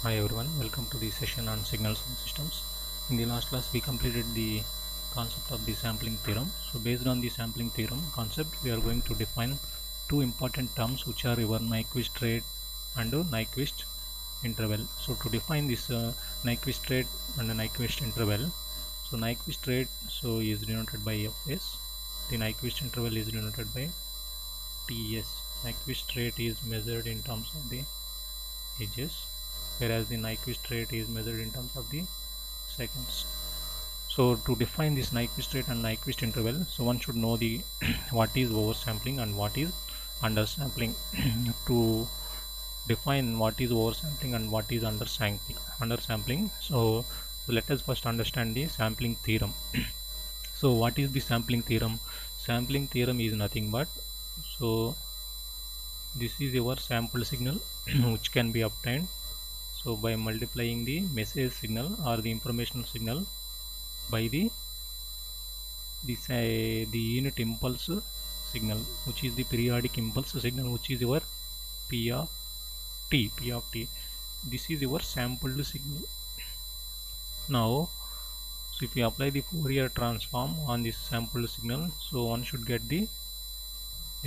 Hi everyone, welcome to the session on signals and systems. In the last class we completed the concept of the sampling theorem. So based on the sampling theorem concept, we are going to define two important terms which are your Nyquist rate and Nyquist interval. So to define this Nyquist rate and Nyquist interval, so Nyquist rate is denoted by Fs, the Nyquist interval is denoted by Ts. Nyquist rate is measured in terms of the edges, whereas the Nyquist rate is measured in terms of the seconds. So to define this Nyquist rate and Nyquist interval, so one should know the what is oversampling and what is undersampling. To define what is oversampling and what is undersampling, so let us first understand the sampling theorem. So what is the sampling theorem? Sampling theorem is nothing but, so this is your sample signal which can be obtained so by multiplying the message signal or the informational signal by the unit impulse signal, which is the periodic impulse signal, which is your P of t. This is your sampled signal. Now so if you apply the Fourier transform on this sampled signal, so one should get the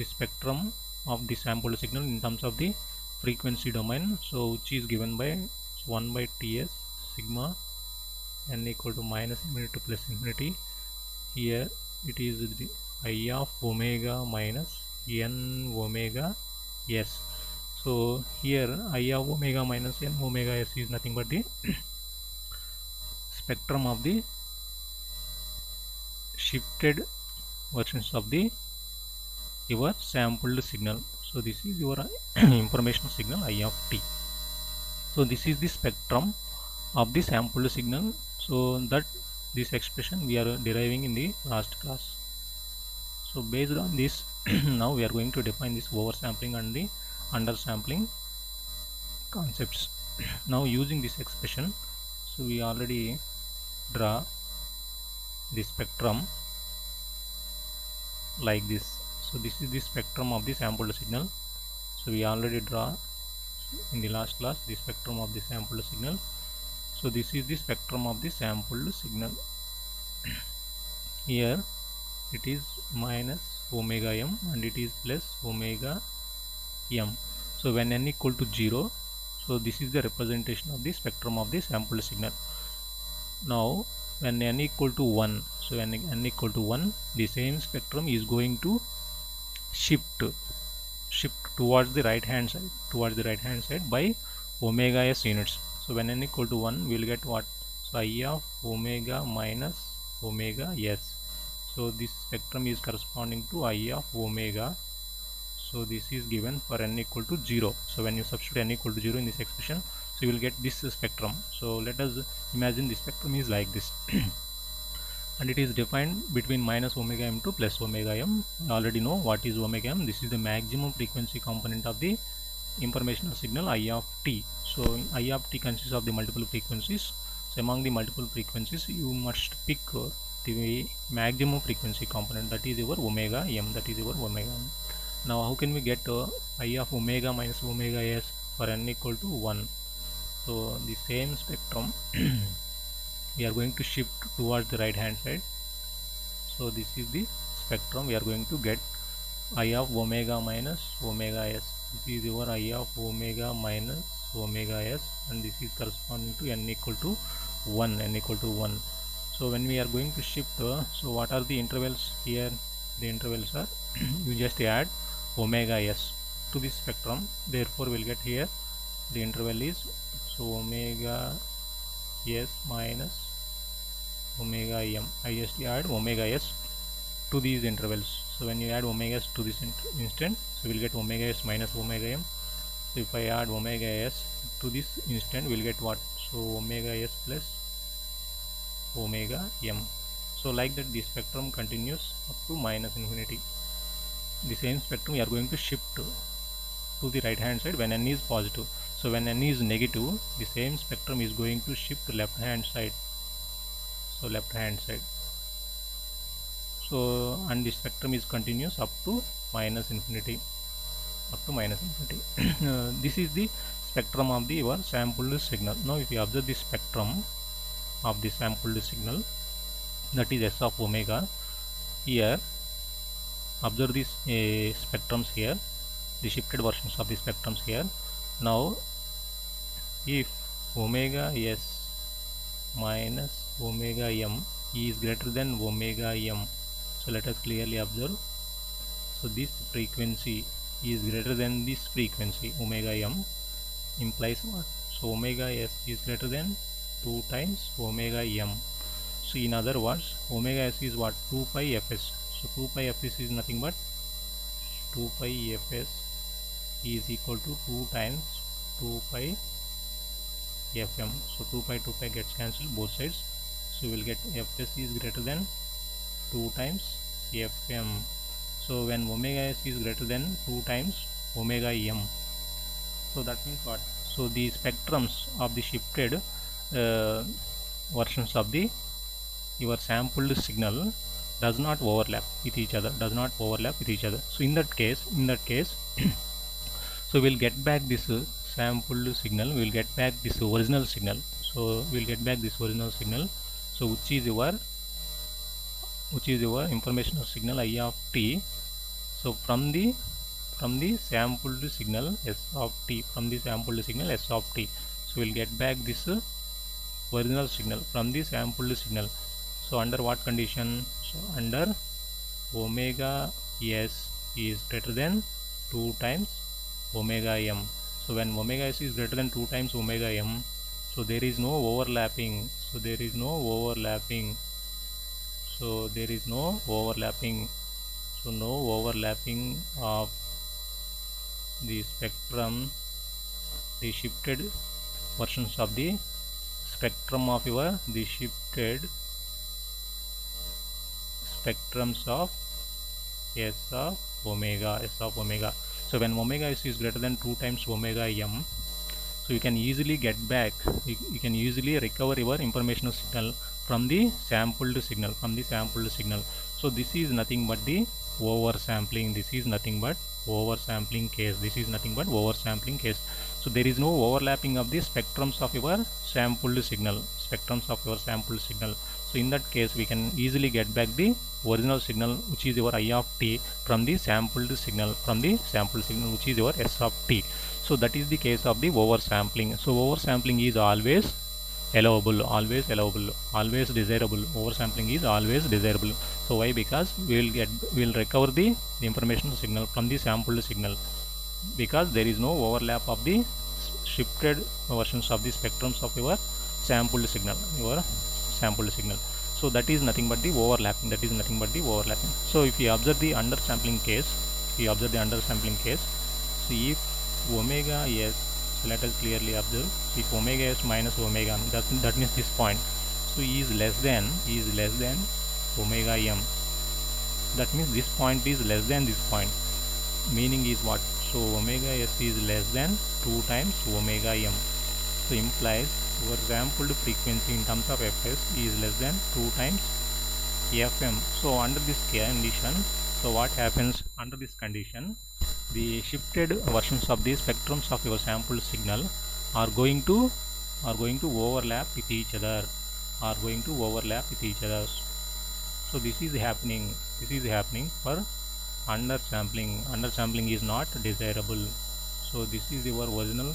spectrum of the sampled signal in terms of the frequency domain, so which is given by 1 by Ts sigma n equal to minus infinity to plus infinity. Here it is the I of omega minus n omega s. So here I of omega minus n omega s is nothing but the spectrum of the shifted versions of the your sampled signal. So this is your information signal I of t. So this is the spectrum of the sampled signal, so that this expression we are deriving in the last class. So based on this now we are going to define this oversampling and the undersampling concepts. Now using this expression, so we already draw the spectrum like this. So this is the spectrum of the sampled signal. So we already draw in the last class the spectrum of the sampled signal. So this is the spectrum of the sampled signal. Here it is minus omega m and it is plus omega m. So when n equal to 0, so this is the representation of the spectrum of the sampled signal. Now when n equal to 1, so when n equal to 1, the same spectrum is going to shift towards the right hand side by omega s units. So when n equal to 1, we will get what? So I of omega minus omega s. So this spectrum is corresponding to I of omega. So this is given for n equal to 0. So when you substitute n equal to 0 in this expression, so you will get this spectrum. So let us imagine the spectrum is like this. And it is defined between minus omega m to plus omega m. You already know what is omega m. This is the maximum frequency component of the informational signal I of t. So I of t consists of the multiple frequencies. So among the multiple frequencies, you must pick the maximum frequency component, that is your omega m, that is your omega m. Now how can we get I of omega minus omega s for n equal to 1? So the same spectrum we are going to shift towards the right hand side. So this is the spectrum we are going to get I of omega minus omega s. This is your I of omega minus omega s, and this is corresponding to n equal to 1. So when we are going to shift, so what are the intervals here? The intervals are you just add omega s to this spectrum, therefore we'll get here the interval is so omega s minus omega m. I just add omega s to these intervals. So when you add omega s to this instant, so we'll get omega s minus omega m. So if I add omega s to this instant, we'll get what? So omega s plus omega m. So like that the spectrum continues up to minus infinity. The same spectrum we are going to shift to the right hand side when n is positive. So when n is negative, the same spectrum is going to shift to left hand side. So left hand side. So and the spectrum is continuous up to minus infinity. This is the spectrum of the your sampled signal. Now if you observe the spectrum of the sampled signal, that is S of omega, here observe these spectrums here, the shifted versions of the spectrums here. Now if omega s minus omega m is greater than omega m, so let us clearly observe. So this frequency is greater than this frequency omega m, implies what? So omega s is greater than 2 times omega m. So in other words, omega s is what? 2 pi fs. So 2 pi fs is nothing but 2 pi fs is equal to 2 times 2 pi fm. So 2 pi gets cancelled both sides. So we will get fs is greater than 2 times fm. So when omega s is greater than 2 times omega m, so that means what? So the spectrums of the shifted versions of the your sampled signal does not overlap with each other, so in that case so we'll get back this sampled signal, we'll get back this original signal. So we'll get back this original signal, so which is your informational signal I of t. So from the sampled signal s of t, so we'll get back this original signal from the sampled signal. So under what condition? So under omega s is greater than 2 times omega m. So when omega s is greater than 2 times omega m, so there is no overlapping. So no overlapping of the spectrum, the shifted versions of the spectrum of the shifted spectrums of s of omega. So when omega s is greater than 2 times omega m, so you can easily get back, you can easily recover your informational signal from the sampled signal, So this is nothing but the oversampling. This is nothing but oversampling case. So there is no overlapping of the spectrums of your sampled signal. So in that case, we can easily get back the original signal, which is your I of t, from the sampled signal, which is your s of t. So that is the case of the oversampling. So oversampling is always allowable, always desirable. Oversampling is always desirable. So why? Because we will recover the information signal from the sampled signal, because there is no overlap of the shifted versions of the spectrums of your sampled signal. So that is nothing but the overlapping. So if you observe the undersampling case, so if omega s, so let us clearly observe, if omega s minus omega m, that means this point, so is less than omega m, that means this point is less than this point, meaning is what? So omega s is less than 2 times omega m, so implies our sampled frequency in terms of fs is less than 2 times fm. So under this condition, so what happens under this condition? The shifted versions of the spectrums of your sampled signal are going to overlap with each other. So this is happening for undersampling. Undersampling is not desirable. So this is your original.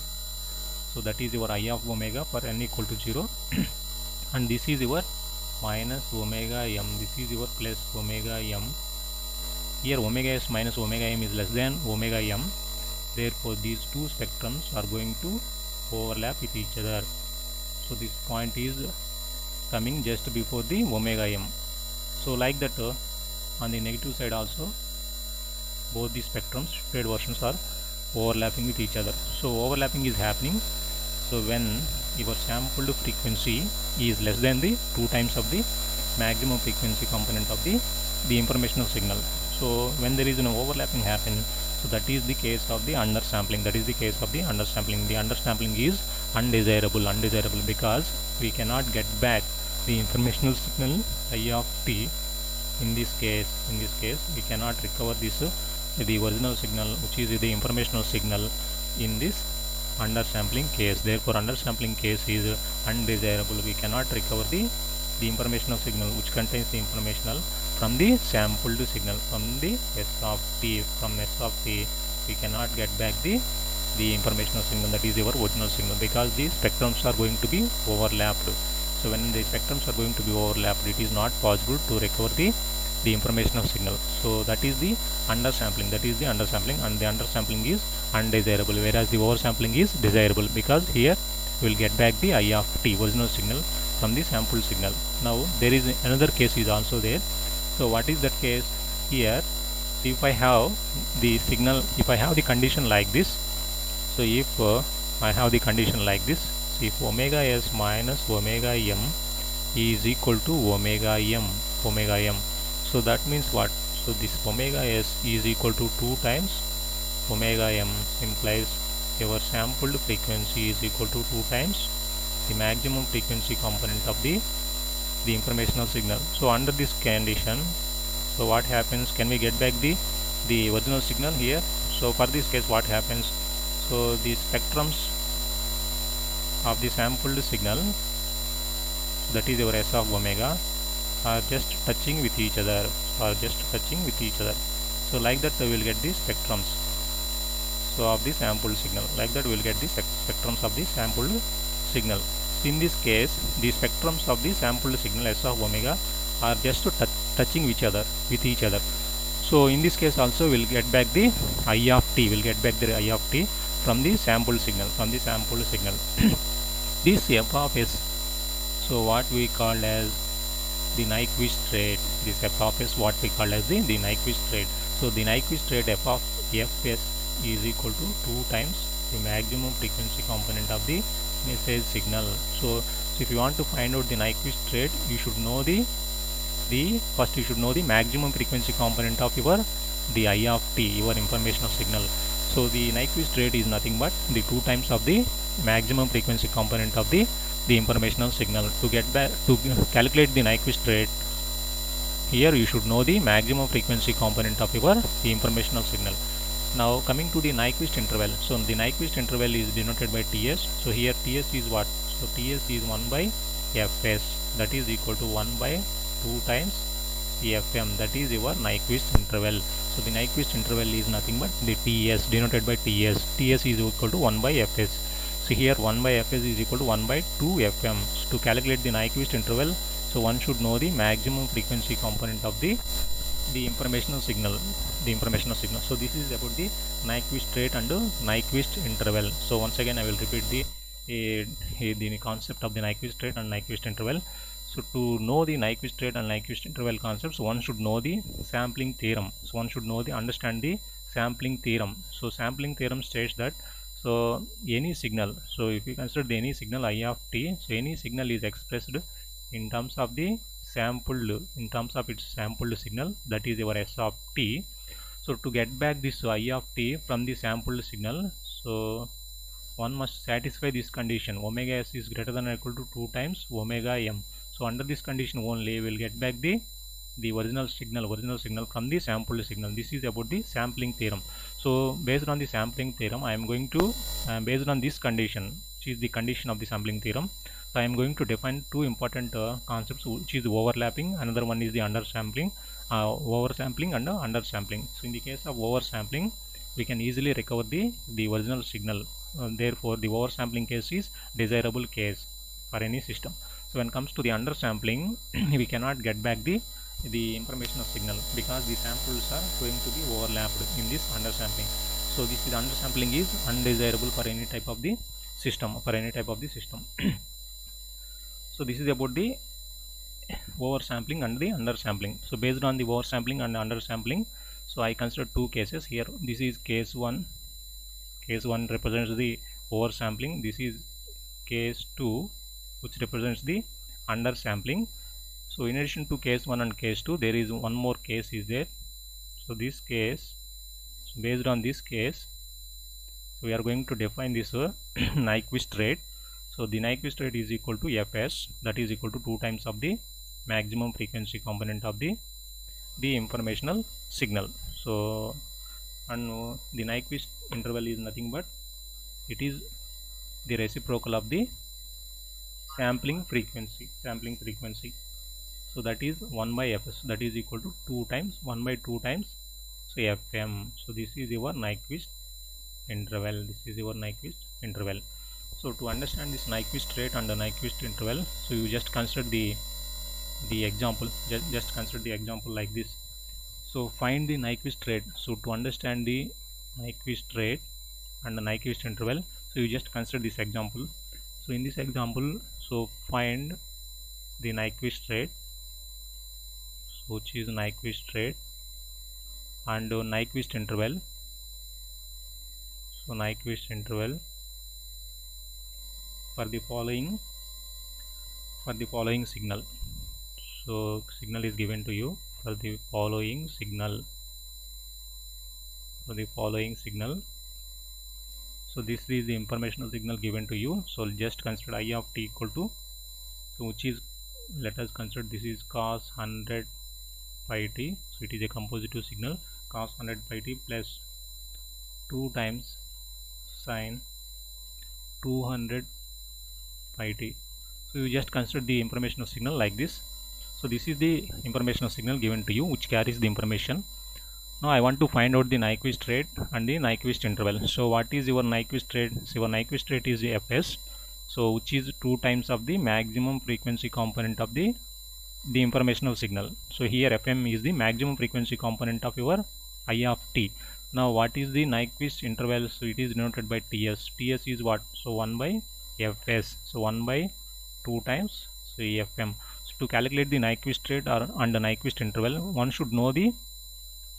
So that is your I of omega for n equal to 0 and this is your minus omega m, this is your plus omega m. Here omega s minus omega m is less than omega m, therefore these two spectrums are going to overlap with each other. So this point is coming just before the omega m. So like that on the negative side also, both the spectrums, shifted versions, are overlapping with each other. So overlapping is happening. So when your sampled frequency is less than the 2 times of the maximum frequency component of the informational signal. So when there is an overlapping happen, so that is the case of the undersampling. The undersampling is undesirable because we cannot get back the informational signal I of t. In this case we cannot recover this the original signal, which is the informational signal, in this undersampling case. Therefore undersampling case is undesirable. We cannot recover the information of signal which contains the informational from the sampled signal from the S of t. From S of t we cannot get back the information of signal, that is our original signal, because the spectrums are going to be overlapped. So when the spectrums are going to be overlapped, it is not possible to recover the information of signal. So that is the undersampling, and the undersampling is undesirable, whereas the oversampling is desirable, because here we will get back the I of t, original signal, from the sample signal. Now there is another case is also there. So what is that case? Here, if I have the signal, if I have the condition like this, so if I have the condition like this, so if omega s minus omega m is equal to omega m, so that means what? So this omega s is equal to 2 times omega m, implies your sampled frequency is equal to 2 times the maximum frequency component of the informational signal. So under this condition, so what happens? Can we get back the original signal here? So for this case, what happens? So the spectrums of the sampled signal, that is your S of omega, are just touching with each other, So like that we will get the spectrums, so of the sampled signal. Like that we will get the spectrums of the sampled signal. So in this case, the spectrums of the sampled signal S of omega are just touching each other. So in this case also we will get back the I of t, from the sample signal, this f of s, so what we call as the Nyquist rate, this f of s, what we call as the Nyquist rate. So the Nyquist rate f of fs is equal to 2 times the maximum frequency component of the message signal. So if you want to find out the Nyquist rate, you should know first you should know the maximum frequency component of the I of t, your information of signal. So the Nyquist rate is nothing but the 2 times of the maximum frequency component of the informational signal. To calculate the Nyquist rate, here you should know the maximum frequency component of the informational signal. Now coming to the Nyquist interval. So the Nyquist interval is denoted by Ts. So here Ts is what? So Ts is 1 by Fs, that is equal to 1 by 2 times Fm, that is your Nyquist interval. So the Nyquist interval is nothing but the Ts, denoted by Ts. Ts is equal to 1 by Fs. So here 1 by Fs is equal to 1 by 2 Fm. So to calculate the Nyquist interval, so one should know the maximum frequency component of the informational signal, So this is about the Nyquist rate and Nyquist interval. So once again I will repeat the concept of the Nyquist rate and Nyquist interval. So to know the Nyquist rate and Nyquist interval concepts, one should know the sampling theorem. So one should understand the sampling theorem. So sampling theorem states that, so any signal, so if you consider any signal I of t, so any signal is expressed in terms of its sampled signal, that is your S of t. So to get back this I of t from the sampled signal, so one must satisfy this condition, omega s is greater than or equal to 2 times omega m. So under this condition only we will get back the original signal from the sampled signal. This is about the sampling theorem. So based on the sampling theorem, I am going to based on this condition, which is the condition of the sampling theorem, so I am going to define 2 important concepts, which is overlapping. Another one is the oversampling and undersampling. So in the case of oversampling, we can easily recover the original signal. Therefore the oversampling case is desirable case for any system. So when it comes to the undersampling, we cannot get back the information of signal, because the samples are going to be overlapped in this undersampling. So this undersampling is undesirable for any type of the system, So this is about the oversampling and the undersampling. So based on the oversampling and undersampling, so I consider 2 cases here. This is case 1. Case 1 represents the oversampling. This is case 2, which represents the undersampling. So in addition to case 1 and case 2, there is one more case is there. So this case, so based on this case, so we are going to define this Nyquist rate. So the Nyquist rate is equal to Fs, that is equal to 2 times of the maximum frequency component of the informational signal. So and the Nyquist interval is nothing but it is the reciprocal of the sampling frequency. So that is 1 by fs, that is equal to 2 times 1 by 2 times so fm. So this is your Nyquist interval. So to understand this Nyquist rate and the Nyquist interval, so you just consider the example. Just consider the example like this. So find the Nyquist rate. So to understand the Nyquist rate and the Nyquist interval, so you just consider this example. So in this example, so find the Nyquist rate, so which is Nyquist rate and Nyquist interval. So Nyquist interval for the following signal. So signal is given to you for the following signal. So this is the informational signal given to you. So just consider I of t equal to, so which is, let us consider this is cos 100 pi t. So it is a compositive signal, cos 100 pi t plus 2 times sin 200 pi t. So you just consider the informational signal like this. So this is the informational signal given to you which carries the information. Now I want to find out the Nyquist rate and the Nyquist interval. So what is your Nyquist rate? So your Nyquist rate is fs, so which is 2 times of the maximum frequency component of the informational signal. So here fm is the maximum frequency component of your I of t. Now what is the Nyquist interval? So it is denoted by ts. Ts is what? So 1 by fs, so 1 by 2 times so fm. So to calculate the Nyquist rate or and the Nyquist interval, one should know the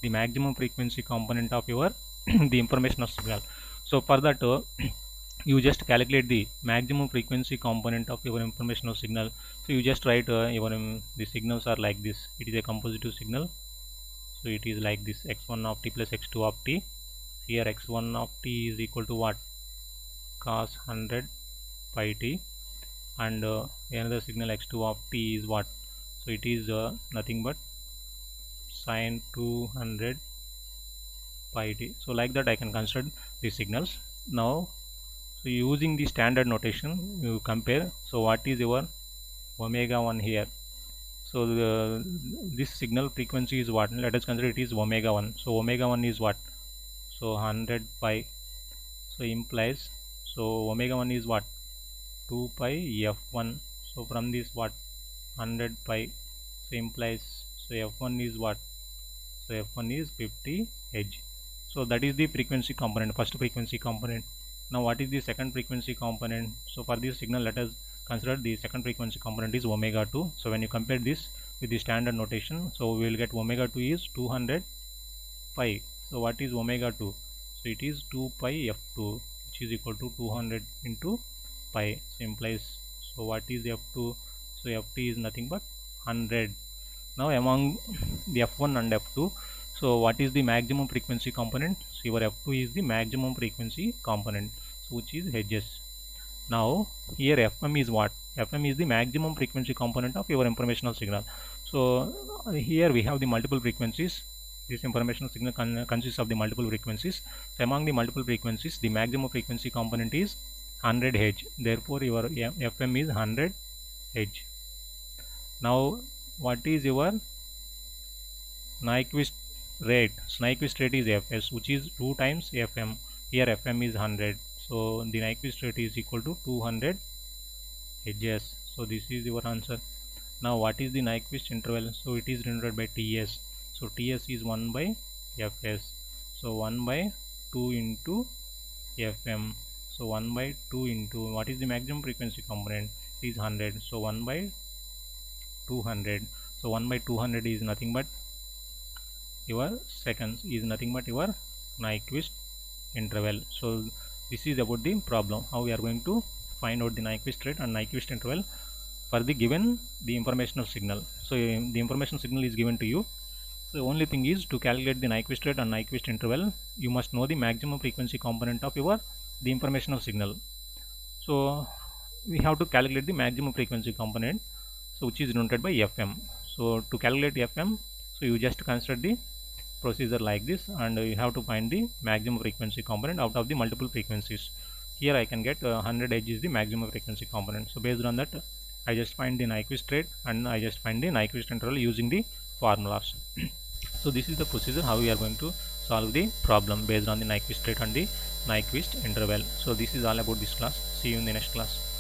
maximum frequency component of your the informational signal. So for that you just calculate the maximum frequency component of your informational signal. So you just write your the signals are like this. It is a compositive signal, so it is like this: x1 of t plus x2 of t. Here x1 of t is equal to what? Cos 100 pi t, and another signal x2 of t is what? So it is nothing but sin 200 pi t. So like that I can consider these signals. Now so using the standard notation you compare. So what is your omega 1 here? So this signal frequency is what? Let us consider it is omega 1. So omega 1 is what? So 100 pi. So implies, so omega 1 is what? 2 pi f1. So from this what? 100 pi. So implies, so f1 is what? So f1 is 50 Hz. So that is the frequency component, first frequency component. Now what is the second frequency component? So for this signal let us consider the second frequency component is omega 2. So when you compare this with the standard notation, so we will get omega 2 is 200 pi. So what is omega 2? So it is 2 pi f2, which is equal to 200 into pi. So implies, so what is f2? So f2 is nothing but 100. Now among the f1 and f2, so what is the maximum frequency component? So your f2 is the maximum frequency component, so which is Hz. Now here fm is what? Fm is the maximum frequency component of your informational signal. So here we have the multiple frequencies. This informational signal consists of the multiple frequencies. So among the multiple frequencies, the maximum frequency component is 100 Hz. Therefore your fm is 100 Hz. Now what is your Nyquist rate? So Nyquist rate is fs, which is 2 times fm. Here fm is 100, so the Nyquist rate is equal to 200 Hz. So this is your answer. Now what is the Nyquist interval? So it is denoted by ts. So ts is 1 by fs, so 1 by 2 into fm. So 1 by 2 into, what is the maximum frequency component? It is 100, so 1 by 200. So 1 by 200 is nothing but your seconds, is nothing but your Nyquist interval. So this is about the problem, how we are going to find out the Nyquist rate and Nyquist interval for the given the informational signal. So the information signal is given to you. So the only thing is to calculate the Nyquist rate and Nyquist interval, you must know the maximum frequency component of your the informational signal. So we have to calculate the maximum frequency component, so which is denoted by fm. So to calculate fm, so you just consider the procedure like this, and you have to find the maximum frequency component out of the multiple frequencies. here I can get 100 Hz is the maximum frequency component. So based on that, I just find the Nyquist rate and I just find the Nyquist interval using the formulas. So this is the procedure how we are going to solve the problem based on the Nyquist rate and the Nyquist interval. So this is all about this class. See you in the next class.